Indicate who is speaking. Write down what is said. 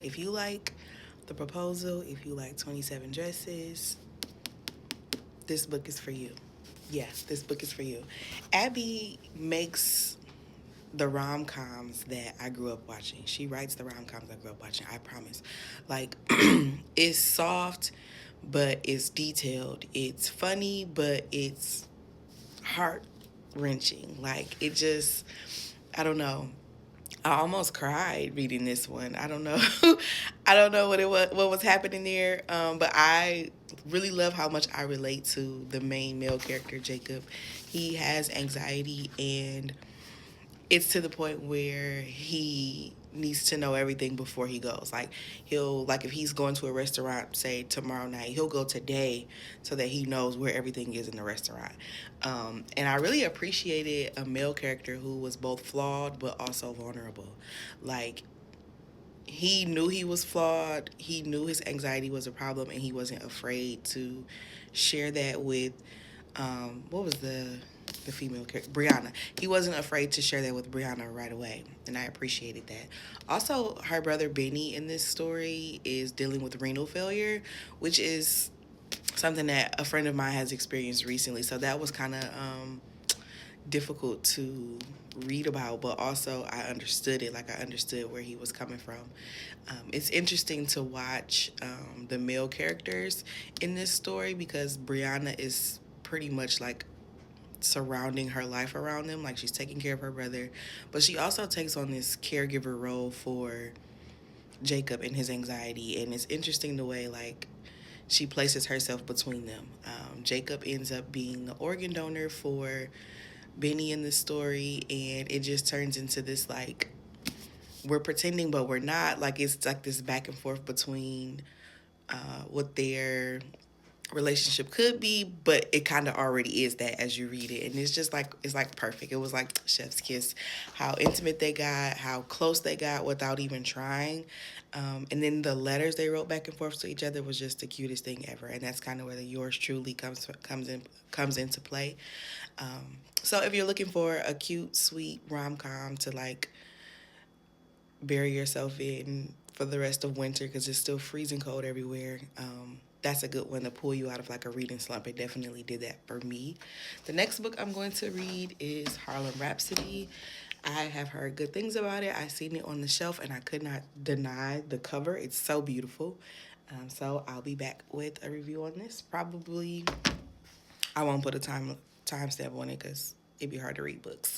Speaker 1: If you like The Proposal, if you like 27 Dresses, this book is for you. Yeah, this book is for you. Abby makes the rom-coms that I grew up watching. She writes the rom-coms I grew up watching, I promise. Like, it's soft, but it's detailed. It's funny, but it's heart-wrenching. Like, it just, I don't know. I almost cried reading this one. I don't know. I don't know what was happening there. But I really love how much I relate to the main male character, Jacob. He has anxiety, and it's to the point where he needs to know everything before he goes. Like, he'll, like, if he's going to a restaurant, say tomorrow night, he'll go today so that he knows where everything is in the restaurant. And I really appreciated a male character who was both flawed but also vulnerable. Like, he knew he was flawed, he knew his anxiety was a problem, and he wasn't afraid to share that with what was the female character, Brianna. He wasn't afraid to share that with Brianna right away, and I appreciated that. Also, her brother Benny in this story is dealing with renal failure, which is something that a friend of mine has experienced recently. So that was kind of difficult to read about, but also I understood it. Like, I understood where he was coming from. It's interesting to watch the male characters in this story because Brianna is pretty much like surrounding her life around them. Like, she's taking care of her brother, but she also takes on this caregiver role for Jacob and his anxiety. And it's interesting the way, like, she places herself between them. Jacob ends up being the organ donor for Benny in the story, and it just turns into this, like, we're pretending but we're not. Like, it's like this back and forth between what their relationship could be, but it kind of already is that as you read it. And it's just like, it's like perfect. It was like chef's kiss, how intimate they got, how close they got without even trying. And then the letters they wrote back and forth to each other was just the cutest thing ever. And that's kind of where the yours truly comes into play. So if you're looking for a cute, sweet rom-com to, like, bury yourself in for the rest of winter because it's still freezing cold everywhere, that's a good one to pull you out of, like, a reading slump. It definitely did that for me. The next book I'm going to read is Harlem Rhapsody. I have heard good things about it. I seen it on the shelf and I could not deny the cover. It's so beautiful. So I'll be back with a review on this. Probably I won't put a timestamp on it because it'd be hard to read books.